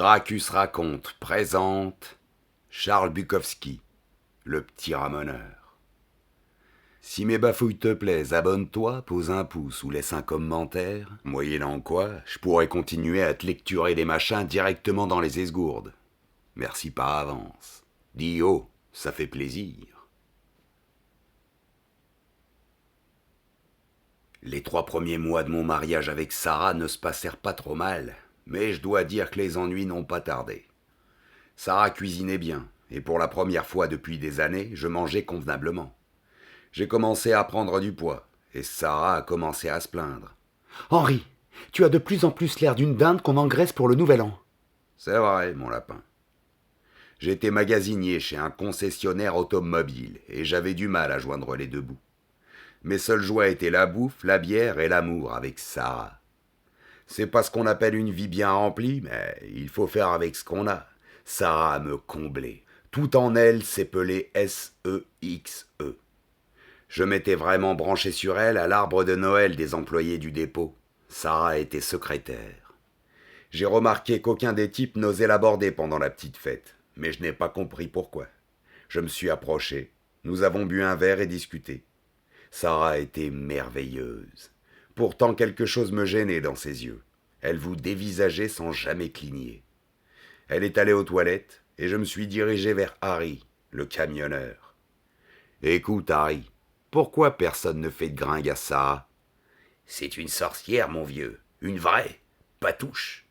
Gracchus raconte, présente Charles Bukowski, le petit ramoneur. Si mes bafouilles te plaisent, abonne-toi, pose un pouce ou laisse un commentaire, moyennant quoi, je pourrais continuer à te lecturer des machins directement dans les esgourdes. Merci par avance. Dis oh, ça fait plaisir. Les 3 premiers mois de mon mariage avec Sarah ne se passèrent pas trop mal, mais je dois dire que les ennuis n'ont pas tardé. Sarah cuisinait bien, et pour la première fois depuis des années, je mangeais convenablement. J'ai commencé à prendre du poids, et Sarah a commencé à se plaindre. Henri, tu as de plus en plus l'air d'une dinde qu'on engraisse pour le nouvel an. C'est vrai, mon lapin. J'étais magasinier chez un concessionnaire automobile, et j'avais du mal à joindre les deux bouts. Mes seules joies étaient la bouffe, la bière et l'amour avec Sarah. C'est pas ce qu'on appelle une vie bien remplie, mais il faut faire avec ce qu'on a. Sarah me comblait. Tout en elle s'épelait S-E-X-E. Je m'étais vraiment branché sur elle à l'arbre de Noël des employés du dépôt. Sarah était secrétaire. J'ai remarqué qu'aucun des types n'osait l'aborder pendant la petite fête, mais je n'ai pas compris pourquoi. Je me suis approché, nous avons bu un verre et discuté. Sarah était merveilleuse. Pourtant quelque chose me gênait dans ses yeux. Elle vous dévisageait sans jamais cligner. Elle est allée aux toilettes, et je me suis dirigé vers Harry, le camionneur. Écoute, Harry, pourquoi personne ne fait de gringue à Sarah ? C'est une sorcière, mon vieux. Une vraie. Patouche.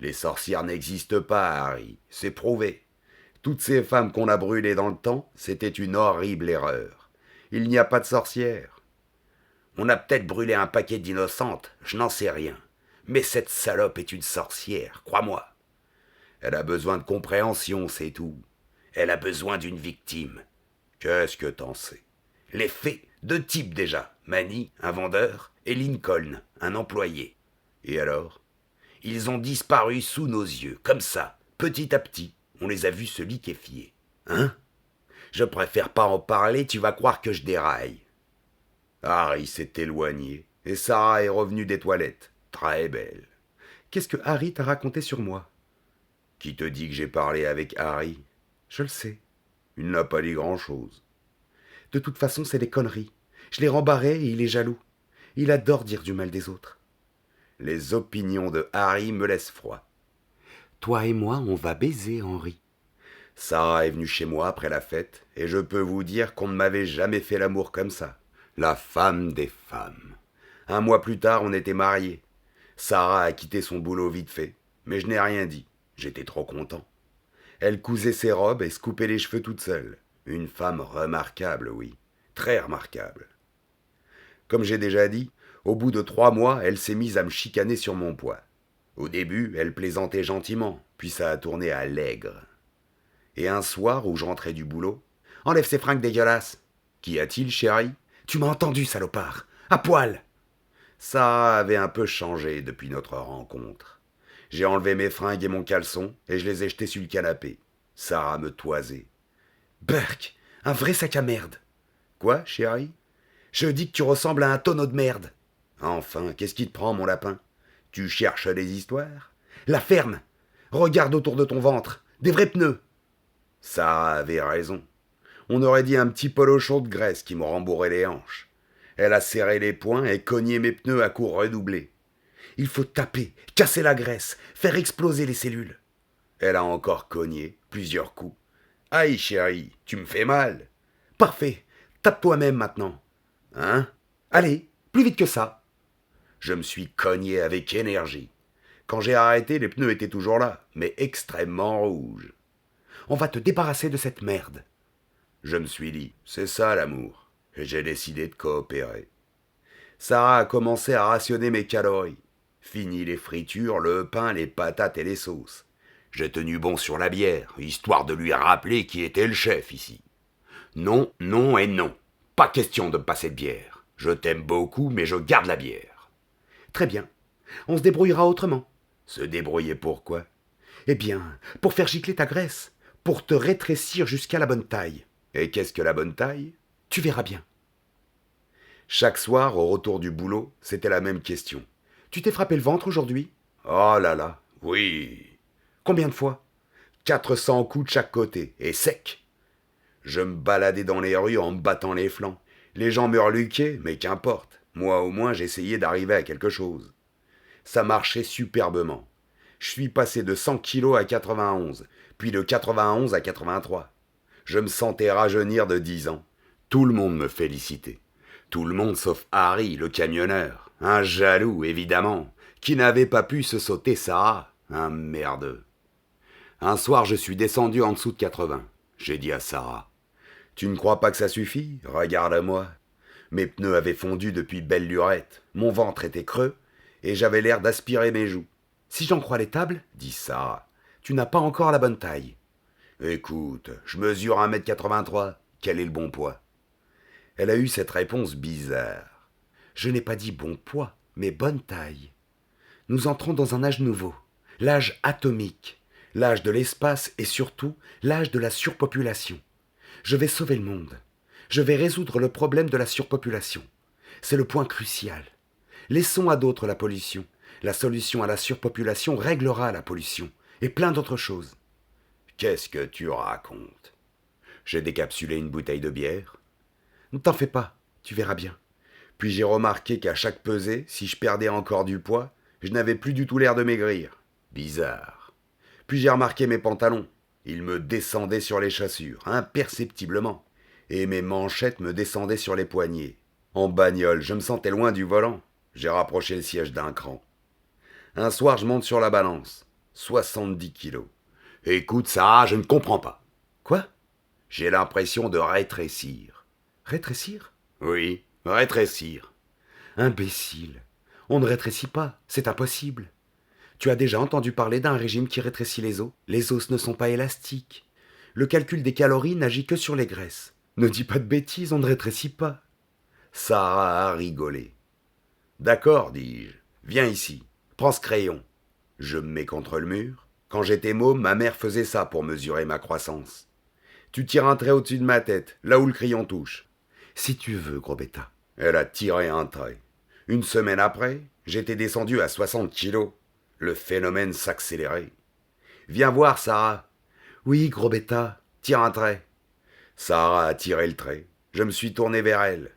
Les sorcières n'existent pas, Harry. C'est prouvé. Toutes ces femmes qu'on a brûlées dans le temps, c'était une horrible erreur. Il n'y a pas de sorcières. On a peut-être brûlé un paquet d'innocentes, je n'en sais rien. Mais cette salope est une sorcière, crois-moi. Elle a besoin de compréhension, c'est tout. Elle a besoin d'une victime. Qu'est-ce que t'en sais ? Les faits, 2 types déjà. Manny, un vendeur, et Lincoln, un employé. Et alors ? Ils ont disparu sous nos yeux, comme ça, petit à petit. On les a vus se liquéfier. Hein ? Je préfère pas en parler, tu vas croire que je déraille. Harry s'est éloigné, et Sarah est revenue des toilettes, très belle. Qu'est-ce que Harry t'a raconté sur moi ? Qui te dit que j'ai parlé avec Harry ? Je le sais. Il n'a pas dit grand-chose. De toute façon, c'est des conneries. Je l'ai rembarré et il est jaloux. Il adore dire du mal des autres. Les opinions de Harry me laissent froid. Toi et moi, on va baiser, Henri. Sarah est venue chez moi après la fête, et je peux vous dire qu'on ne m'avait jamais fait l'amour comme ça. La femme des femmes. 1 mois plus tard, on était mariés. Sarah a quitté son boulot vite fait, mais je n'ai rien dit. J'étais trop content. Elle cousait ses robes et se coupait les cheveux toute seule. Une femme remarquable, oui. Très remarquable. Comme j'ai déjà dit, au bout de 3 mois, elle s'est mise à me chicaner sur mon poids. Au début, elle plaisantait gentiment, puis ça a tourné à l'aigre. Et un soir où je rentrais du boulot, « Enlève ces fringues dégueulasses !»« Qu'y a-t-il, chérie ?»« Tu m'as entendu, salopard ! À poil !» Ça avait un peu changé depuis notre rencontre. J'ai enlevé mes fringues et mon caleçon, et je les ai jetés sur le canapé. Sarah me toisait. « Burk, un vrai sac à merde !»« Quoi, chérie ? Je dis que tu ressembles à un tonneau de merde. »« Enfin, qu'est-ce qui te prend, mon lapin ? Tu cherches des histoires ? » ?»« La ferme ! Regarde autour de ton ventre, des vrais pneus !» Sarah avait raison. On aurait dit un petit polochon de graisse qui me rembourrait les hanches. Elle a serré les poings et cogné mes pneus à coups redoublés. Il faut taper, casser la graisse, faire exploser les cellules. Elle a encore cogné, plusieurs coups. Aïe, chérie, tu me fais mal. Parfait, tape toi-même maintenant. Hein ? Allez, plus vite que ça. Je me suis cogné avec énergie. Quand j'ai arrêté, les pneus étaient toujours là, mais extrêmement rouges. On va te débarrasser de cette merde. Je me suis dit, c'est ça l'amour, et j'ai décidé de coopérer. Sarah a commencé à rationner mes calories. Fini les fritures, le pain, les patates et les sauces. J'ai tenu bon sur la bière, histoire de lui rappeler qui était le chef ici. Non, non et non. Pas question de me passer de bière. Je t'aime beaucoup, mais je garde la bière. Très bien. On se débrouillera autrement. Se débrouiller pourquoi ? Eh bien, pour faire gicler ta graisse. Pour te rétrécir jusqu'à la bonne taille. Et qu'est-ce que la bonne taille ? Tu verras bien. Chaque soir, au retour du boulot, c'était la même question. Tu t'es frappé le ventre aujourd'hui ? Oh là là, oui. Combien de fois? 400 coups de chaque côté, et sec. Je me baladais dans les rues en me battant les flancs. Les gens me reluquaient, mais qu'importe. Moi au moins j'essayais d'arriver à quelque chose. Ça marchait superbement. Je suis passé de 100 kilos à 91, puis de 91 à 83. Je me sentais rajeunir de 10 ans. Tout le monde me félicitait. Tout le monde sauf Harry, le camionneur. Un jaloux, évidemment, qui n'avait pas pu se sauter Sarah. Un merdeux. Un soir, je suis descendu en dessous de 80. J'ai dit à Sarah: tu ne crois pas que ça suffit? Regarde-moi. Mes pneus avaient fondu depuis belle lurette. Mon ventre était creux et j'avais l'air d'aspirer mes joues. Si j'en crois les tables, dit Sarah, tu n'as pas encore la bonne taille. Écoute, je mesure 1m83. Quel est le bon poids? Elle a eu cette réponse bizarre. Je n'ai pas dit bon poids, mais bonne taille. Nous entrons dans un âge nouveau, l'âge atomique, l'âge de l'espace et surtout l'âge de la surpopulation. Je vais sauver le monde. Je vais résoudre le problème de la surpopulation. C'est le point crucial. Laissons à d'autres la pollution. La solution à la surpopulation réglera la pollution et plein d'autres choses. Qu'est-ce que tu racontes? J'ai décapsulé une bouteille de bière. Ne t'en fais pas, tu verras bien. Puis j'ai remarqué qu'à chaque pesée, si je perdais encore du poids, je n'avais plus du tout l'air de maigrir. Bizarre. Puis j'ai remarqué mes pantalons. Ils me descendaient sur les chassures, imperceptiblement. Et mes manchettes me descendaient sur les poignets. En bagnole, je me sentais loin du volant. J'ai rapproché le siège d'un cran. Un soir, je monte sur la balance. 70 kilos. Écoute, ça, je ne comprends pas. Quoi? J'ai l'impression de rétrécir. Rétrécir? Oui, rétrécir. Imbécile. On ne rétrécit pas, c'est impossible. Tu as déjà entendu parler d'un régime qui rétrécit les os? Les os ne sont pas élastiques. Le calcul des calories n'agit que sur les graisses. Ne dis pas de bêtises, on ne rétrécit pas. Sarah a rigolé. D'accord, dis-je. Viens ici. Prends ce crayon. Je me mets contre le mur. Quand j'étais môme, ma mère faisait ça pour mesurer ma croissance. Tu tires un trait au-dessus de ma tête, là où le crayon touche. Si tu veux, gros bêta. Elle a tiré un trait. Une semaine après, j'étais descendu à 60 kilos. Le phénomène s'accélérait. Viens voir, Sarah. Oui, gros bêta. Tire un trait. Sarah a tiré le trait. Je me suis tourné vers elle.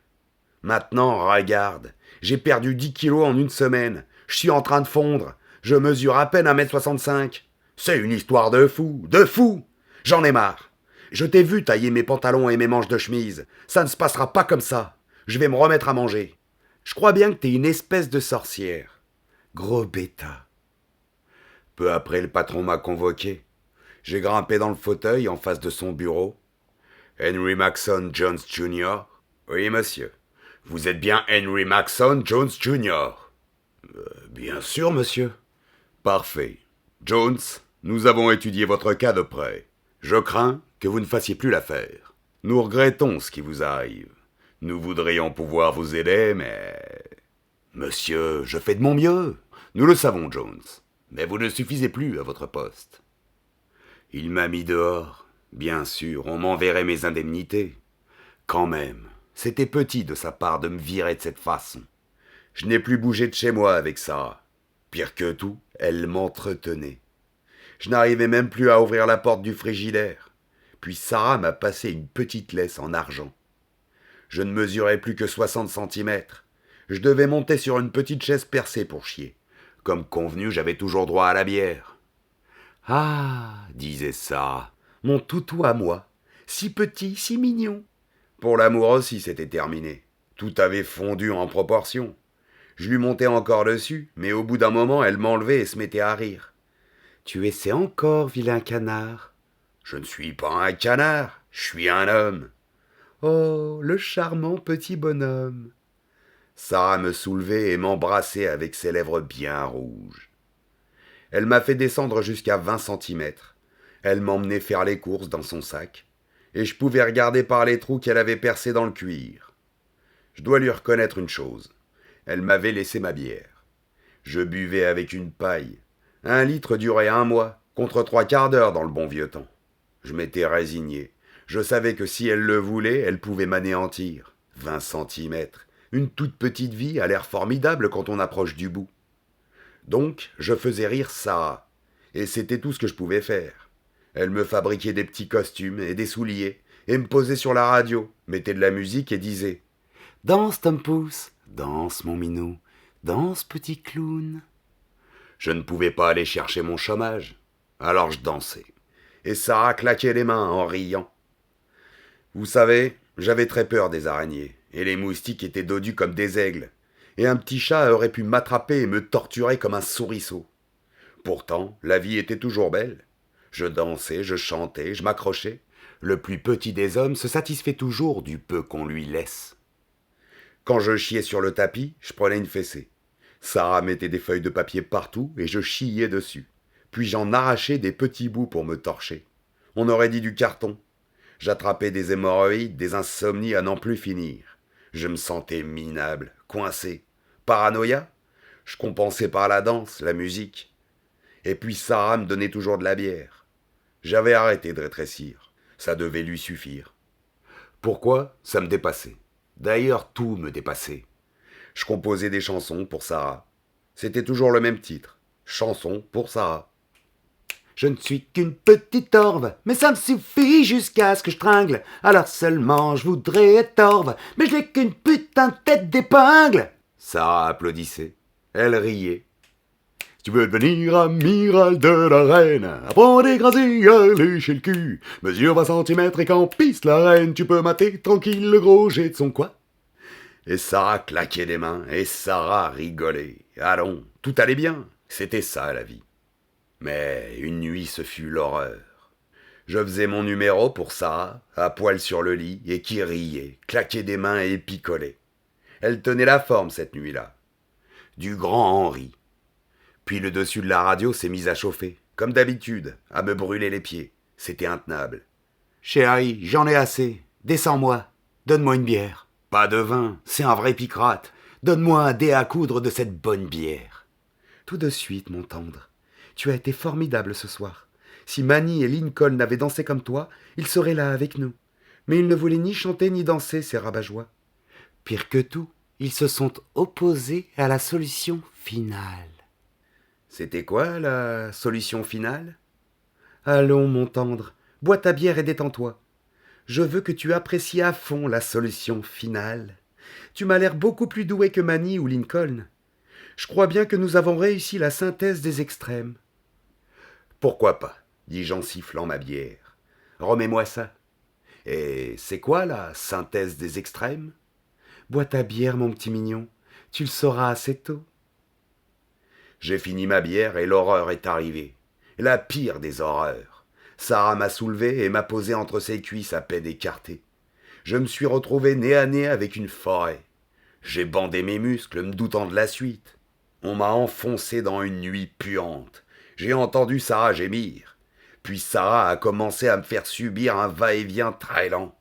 Maintenant, regarde. J'ai perdu 10 kilos en une semaine. Je suis en train de fondre. Je mesure à peine 1m65. C'est une histoire de fou. De fou. J'en ai marre. Je t'ai vu tailler mes pantalons et mes manches de chemise. Ça ne se passera pas comme ça. Je vais me remettre à manger. Je crois bien que t'es une espèce de sorcière. Gros bêta. Peu après, le patron m'a convoqué. J'ai grimpé dans le fauteuil en face de son bureau. Henry Maxon Jones Jr. Oui, monsieur. Vous êtes bien Henry Maxon Jones Jr. Bien sûr, monsieur. Parfait. Jones, nous avons étudié votre cas de près. Je crains que vous ne fassiez plus l'affaire. Nous regrettons ce qui vous arrive. Nous voudrions pouvoir vous aider, mais... Monsieur, je fais de mon mieux. Nous le savons, Jones. Mais vous ne suffisez plus à votre poste. Il m'a mis dehors. Bien sûr, on m'enverrait mes indemnités. Quand même, c'était petit de sa part de me virer de cette façon. Je n'ai plus bougé de chez moi avec Sarah. Pire que tout, elle m'entretenait. Je n'arrivais même plus à ouvrir la porte du frigidaire. Puis Sarah m'a passé une petite laisse en argent. Je ne mesurais plus que 60 centimètres. Je devais monter sur une petite chaise percée pour chier. Comme convenu, j'avais toujours droit à la bière. Ah, disait Sarah, mon toutou à moi. Si petit, si mignon. Pour l'amour aussi, c'était terminé. Tout avait fondu en proportion. Je lui montais encore dessus, mais au bout d'un moment, elle m'enlevait et se mettait à rire. Tu essaies encore, vilain canard. Je ne suis pas un canard, je suis un homme. Oh, le charmant petit bonhomme. Sarah me soulevait et m'embrassait avec ses lèvres bien rouges. Elle m'a fait descendre jusqu'à 20 centimètres. Elle m'emmenait faire les courses dans son sac, et je pouvais regarder par les trous qu'elle avait percés dans le cuir. Je dois lui reconnaître une chose. Elle m'avait laissé ma bière. Je buvais avec une paille. 1 litre durait 1 mois, contre 3/4 d'heure dans le bon vieux temps. Je m'étais résigné. Je savais que si elle le voulait, elle pouvait m'anéantir. 20 centimètres. Une toute petite vie a l'air formidable quand on approche du bout. Donc, je faisais rire Sarah. Et c'était tout ce que je pouvais faire. Elle me fabriquait des petits costumes et des souliers, et me posait sur la radio, mettait de la musique et disait « Danse, Tom Pouce, danse, mon minou, danse, petit clown. » Je ne pouvais pas aller chercher mon chômage, alors je dansais. Et Sarah claquait les mains en riant. Vous savez, j'avais très peur des araignées, et les moustiques étaient dodus comme des aigles, et un petit chat aurait pu m'attraper et me torturer comme un souriceau. Pourtant, la vie était toujours belle. Je dansais, je chantais, je m'accrochais. Le plus petit des hommes se satisfait toujours du peu qu'on lui laisse. Quand je chiais sur le tapis, je prenais une fessée. Sarah mettait des feuilles de papier partout et je chiais dessus. Puis j'en arrachais des petits bouts pour me torcher. On aurait dit du carton. J'attrapais des hémorroïdes, des insomnies à n'en plus finir. Je me sentais minable, coincé. Paranoïa? Je compensais par la danse, la musique. Et puis Sarah me donnait toujours de la bière. J'avais arrêté de rétrécir. Ça devait lui suffire. Pourquoi? Ça me dépassait. D'ailleurs, tout me dépassait. Je composais des chansons pour Sarah. C'était toujours le même titre. Chansons pour Sarah. Je ne suis qu'une petite torve, mais ça me suffit jusqu'à ce que je tringle. Alors seulement je voudrais être torve, mais je n'ai qu'une putain de tête d'épingle. Sarah applaudissait. Elle riait. Tu veux devenir amiral de la reine, apprends des grands et à lécher le cul. Mesure 20 cm et quand pisse la reine, tu peux mater tranquille le gros jet de son quoi. Et Sarah claquait des mains, et Sarah rigolait. Allons, tout allait bien. C'était ça la vie. Mais une nuit, ce fut l'horreur. Je faisais mon numéro pour Sarah, à poil sur le lit, et qui riait, claquait des mains et picolait. Elle tenait la forme cette nuit-là. Du grand Henri. Puis le dessus de la radio s'est mis à chauffer, comme d'habitude, à me brûler les pieds. C'était intenable. Chérie, j'en ai assez. Descends-moi. Donne-moi une bière. Pas de vin, c'est un vrai picrate. Donne-moi un dé à coudre de cette bonne bière. Tout de suite, mon tendre. Tu as été formidable ce soir. Si Manny et Lincoln avaient dansé comme toi, ils seraient là avec nous. Mais ils ne voulaient ni chanter ni danser, ces rabat-joie. Pire que tout, ils se sont opposés à la solution finale. C'était quoi, la solution finale? Allons, mon tendre, bois ta bière et détends-toi. Je veux que tu apprécies à fond la solution finale. Tu m'as l'air beaucoup plus doué que Manny ou Lincoln. Je crois bien que nous avons réussi la synthèse des extrêmes. Pourquoi pas, dis-je en sifflant ma bière. Remets-moi ça. Et c'est quoi la synthèse des extrêmes? Bois ta bière, mon petit mignon. Tu le sauras assez tôt. J'ai fini ma bière et l'horreur est arrivée. La pire des horreurs. Sarah m'a soulevé et m'a posé entre ses cuisses à peine écartées. Je me suis retrouvé nez à nez avec une forêt. J'ai bandé mes muscles, me doutant de la suite. On m'a enfoncé dans une nuit puante. J'ai entendu Sarah gémir. Puis Sarah a commencé à me faire subir un va-et-vient très lent.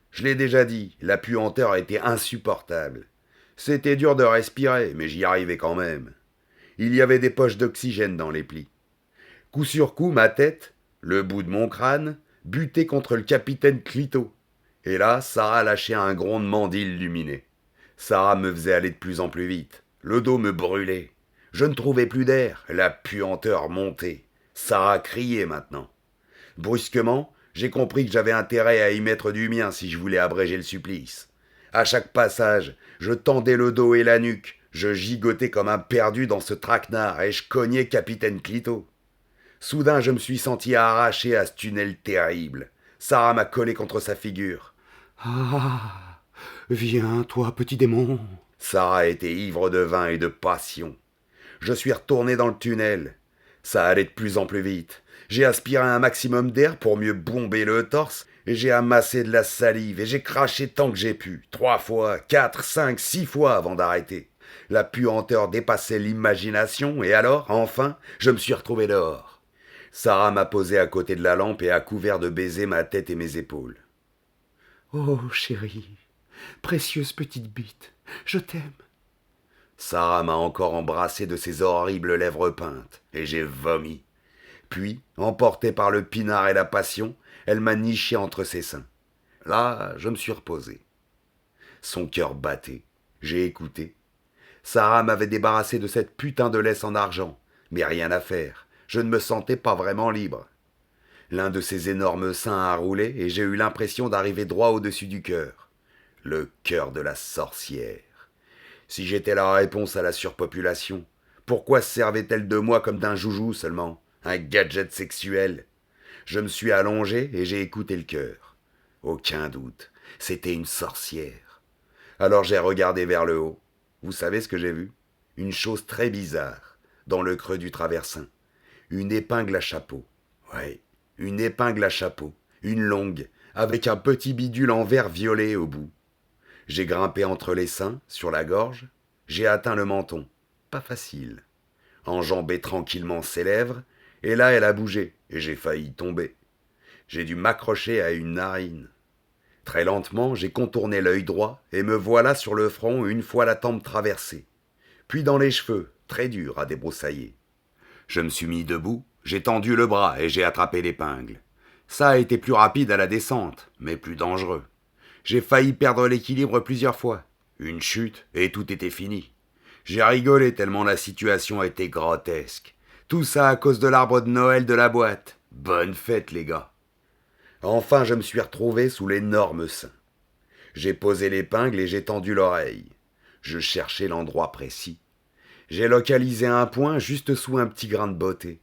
Je l'ai déjà dit, la puanteur était insupportable. C'était dur de respirer, mais j'y arrivais quand même. Il y avait des poches d'oxygène dans les plis. Coup sur coup, ma tête, le bout de mon crâne, butait contre le capitaine Clito. Et là, Sarah lâchait un grondement d'illuminé. Sarah me faisait aller de plus en plus vite. Le dos me brûlait. Je ne trouvais plus d'air, la puanteur montait. Sarah criait maintenant. Brusquement, j'ai compris que j'avais intérêt à y mettre du mien si je voulais abréger le supplice. À chaque passage, je tendais le dos et la nuque, je gigotais comme un perdu dans ce traquenard et je cognais capitaine Clito. Soudain, je me suis senti arraché à ce tunnel terrible. Sarah m'a collé contre sa figure. « Ah, viens, toi, petit démon. » Sarah était ivre de vin et de passion. Je suis retourné dans le tunnel. Ça allait de plus en plus vite. J'ai aspiré un maximum d'air pour mieux bomber le torse, et j'ai amassé de la salive, et j'ai craché tant que j'ai pu. 3 fois, 4, 5, 6 fois avant d'arrêter. La puanteur dépassait l'imagination, et alors, enfin, je me suis retrouvé dehors. Sarah m'a posé à côté de la lampe et a couvert de baisers ma tête et mes épaules. « Oh, chérie, précieuse petite bite, je t'aime. » Sarah m'a encore embrassé de ses horribles lèvres peintes, et j'ai vomi. Puis, emportée par le pinard et la passion, elle m'a niché entre ses seins. Là, je me suis reposé. Son cœur battait. J'ai écouté. Sarah m'avait débarrassé de cette putain de laisse en argent, mais rien à faire. Je ne me sentais pas vraiment libre. L'un de ces énormes seins a roulé et j'ai eu l'impression d'arriver droit au-dessus du cœur. Le cœur de la sorcière. Si j'étais la réponse à la surpopulation, pourquoi se servait-elle de moi comme d'un joujou seulement, un gadget sexuel? Je me suis allongé et j'ai écouté le cœur. Aucun doute, c'était une sorcière. Alors j'ai regardé vers le haut. Vous savez ce que j'ai vu? Une chose très bizarre, dans le creux du traversin. Une épingle à chapeau. Ouais, une épingle à chapeau, une longue, avec un petit bidule en verre violet au bout. J'ai grimpé entre les seins, sur la gorge. J'ai atteint le menton. Pas facile. Enjambé tranquillement ses lèvres, et là elle a bougé, et j'ai failli tomber. J'ai dû m'accrocher à une narine. Très lentement, j'ai contourné l'œil droit, et me voilà sur le front une fois la tempe traversée. Puis dans les cheveux, très dur à débroussailler. Je me suis mis debout, j'ai tendu le bras et j'ai attrapé l'épingle. Ça a été plus rapide à la descente, mais plus dangereux. J'ai failli perdre l'équilibre plusieurs fois. Une chute et tout était fini. J'ai rigolé tellement la situation était grotesque. Tout ça à cause de l'arbre de Noël de la boîte. Bonne fête les gars. Enfin je me suis retrouvé sous l'énorme sein. J'ai posé l'épingle et j'ai tendu l'oreille. Je cherchais l'endroit précis. J'ai localisé un point juste sous un petit grain de beauté.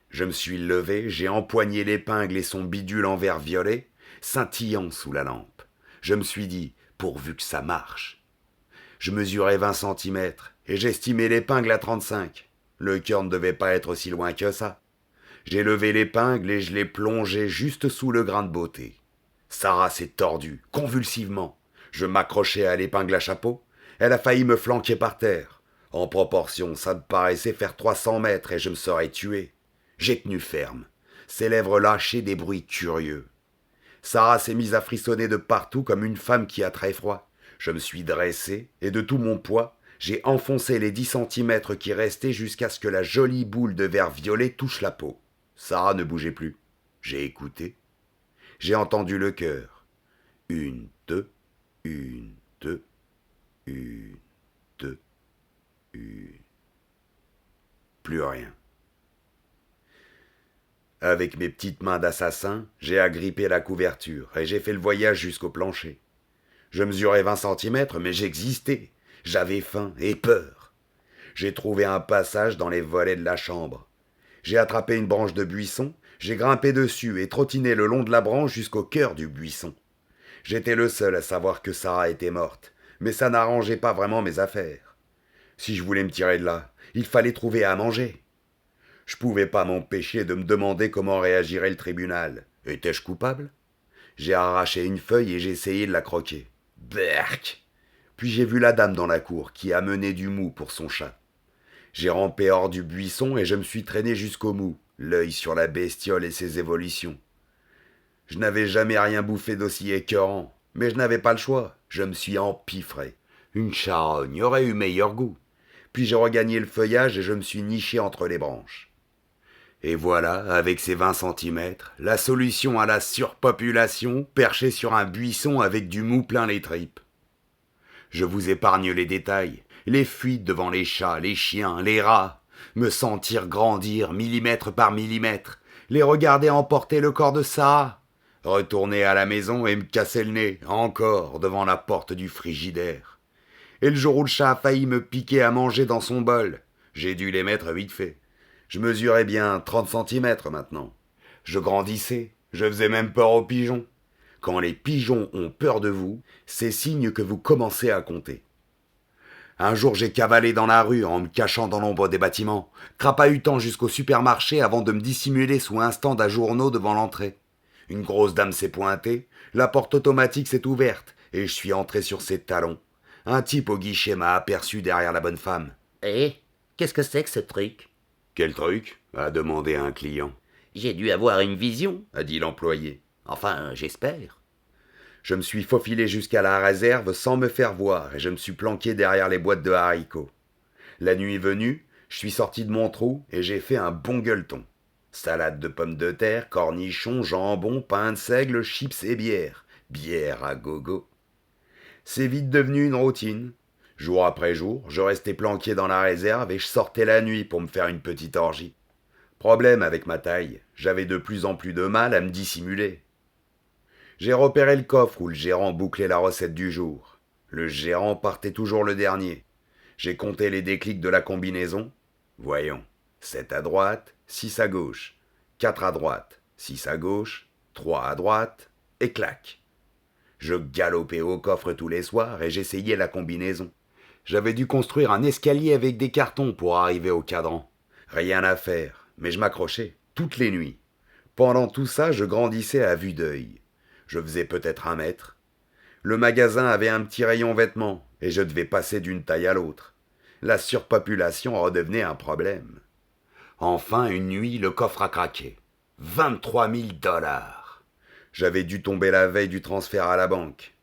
Je me suis levé, j'ai empoigné l'épingle et son bidule en verre violet, scintillant sous la lampe. Je me suis dit, pourvu que ça marche. Je mesurais 20 centimètres et j'estimais l'épingle à 35. Le cœur ne devait pas être si loin que ça. J'ai levé l'épingle et je l'ai plongée juste sous le grain de beauté. Sarah s'est tordue, convulsivement. Je m'accrochais à l'épingle à chapeau. Elle a failli me flanquer par terre. En proportion, ça me paraissait faire 300 mètres et je me serais tué. J'ai tenu ferme. Ses lèvres lâchaient des bruits curieux. Sarah s'est mise à frissonner de partout comme une femme qui a très froid. Je me suis dressé et de tout mon poids, j'ai enfoncé les 10 centimètres qui restaient jusqu'à ce que la jolie boule de verre violet touche la peau. Sarah ne bougeait plus. J'ai écouté. J'ai entendu le cœur. Une, deux, une, deux, une, deux, une. Plus rien. Avec mes petites mains d'assassin, j'ai agrippé la couverture et j'ai fait le voyage jusqu'au plancher. Je mesurais 20 centimètres, mais j'existais. J'avais faim et peur. J'ai trouvé un passage dans les volets de la chambre. J'ai attrapé une branche de buisson, j'ai grimpé dessus et trottiné le long de la branche jusqu'au cœur du buisson. J'étais le seul à savoir que Sarah était morte, mais ça n'arrangeait pas vraiment mes affaires. Si je voulais me tirer de là, il fallait trouver à manger. Je pouvais pas m'empêcher de me demander comment réagirait le tribunal. Étais-je coupable? J'ai arraché une feuille et j'ai essayé de la croquer. Berk! Puis j'ai vu la dame dans la cour qui amenait du mou pour son chat. J'ai rampé hors du buisson et je me suis traîné jusqu'au mou, l'œil sur la bestiole et ses évolutions. Je n'avais jamais rien bouffé d'aussi écœurant, mais je n'avais pas le choix, je me suis empiffré. Une charogne aurait eu meilleur goût. Puis j'ai regagné le feuillage et je me suis niché entre les branches. Et voilà, avec ses 20 centimètres, la solution à la surpopulation perchée sur un buisson avec du mou plein les tripes. Je vous épargne les détails, les fuites devant les chats, les chiens, les rats, me sentir grandir millimètre par millimètre, les regarder emporter le corps de Sarah, retourner à la maison et me casser le nez, encore, devant la porte du frigidaire. Et le jour où le chat a failli me piquer à manger dans son bol, j'ai dû les mettre vite fait. Je mesurais bien 30 centimètres maintenant. Je grandissais, je faisais même peur aux pigeons. Quand les pigeons ont peur de vous, c'est signe que vous commencez à compter. Un jour j'ai cavalé dans la rue en me cachant dans l'ombre des bâtiments, crapahutant jusqu'au supermarché avant de me dissimuler sous un stand à journaux devant l'entrée. Une grosse dame s'est pointée, la porte automatique s'est ouverte et je suis entré sur ses talons. Un type au guichet m'a aperçu derrière la bonne femme. « Hé, qu'est-ce que c'est que ce truc ?» « Quel truc ?» a demandé un client. « J'ai dû avoir une vision, » a dit l'employé. Enfin, j'espère. Je me suis faufilé jusqu'à la réserve sans me faire voir et je me suis planqué derrière les boîtes de haricots. La nuit venue, je suis sorti de mon trou et j'ai fait un bon gueuleton. Salade de pommes de terre, cornichons, jambon, pain de seigle, chips et bière. Bière à gogo. C'est vite devenu une routine. Jour après jour, je restais planqué dans la réserve et je sortais la nuit pour me faire une petite orgie. Problème avec ma taille, j'avais de plus en plus de mal à me dissimuler. J'ai repéré le coffre où le gérant bouclait la recette du jour. Le gérant partait toujours le dernier. J'ai compté les déclics de la combinaison. Voyons, 7 à droite, 6 à gauche, 4 à droite, 6 à gauche, 3 à droite, et clac. Je galopais au coffre tous les soirs et j'essayais la combinaison. J'avais dû construire un escalier avec des cartons pour arriver au cadran. Rien à faire, mais je m'accrochais, toutes les nuits. Pendant tout ça, je grandissais à vue d'œil. Je faisais peut-être 1 mètre. Le magasin avait un petit rayon vêtements, et je devais passer d'une taille à l'autre. La surpopulation redevenait un problème. Enfin, une nuit, le coffre a craqué. 23 000 $. J'avais dû tomber la veille du transfert à la banque.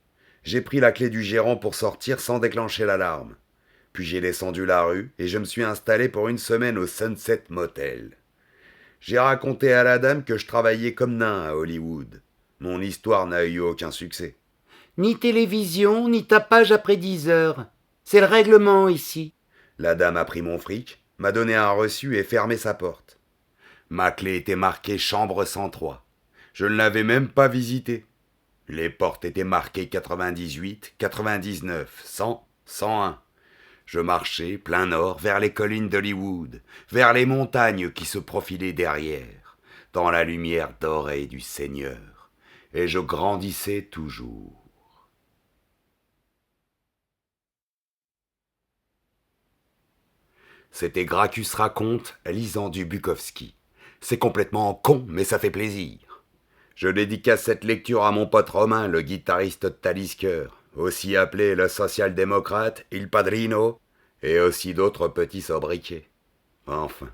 J'ai pris la clé du gérant pour sortir sans déclencher l'alarme. Puis j'ai descendu la rue et je me suis installé pour une semaine au Sunset Motel. J'ai raconté à la dame que je travaillais comme nain à Hollywood. Mon histoire n'a eu aucun succès. Ni télévision, ni tapage après 10 heures. C'est le règlement ici. La dame a pris mon fric, m'a donné un reçu et fermé sa porte. Ma clé était marquée chambre 103. Je ne l'avais même pas visitée. Les portes étaient marquées 98, 99, 100, 101. Je marchais, plein nord, vers les collines d'Hollywood, vers les montagnes qui se profilaient derrière, dans la lumière dorée du Seigneur. Et je grandissais toujours. C'était Gracchus raconte, lisant du Bukowski. C'est complètement con, mais ça fait plaisir. Je dédicace cette lecture à mon pote Romain, le guitariste de Talisker, aussi appelé le social-démocrate, il padrino, et aussi d'autres petits sobriquets. Enfin,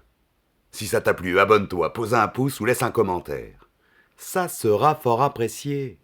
si ça t'a plu, abonne-toi, pose un pouce ou laisse un commentaire. Ça sera fort apprécié.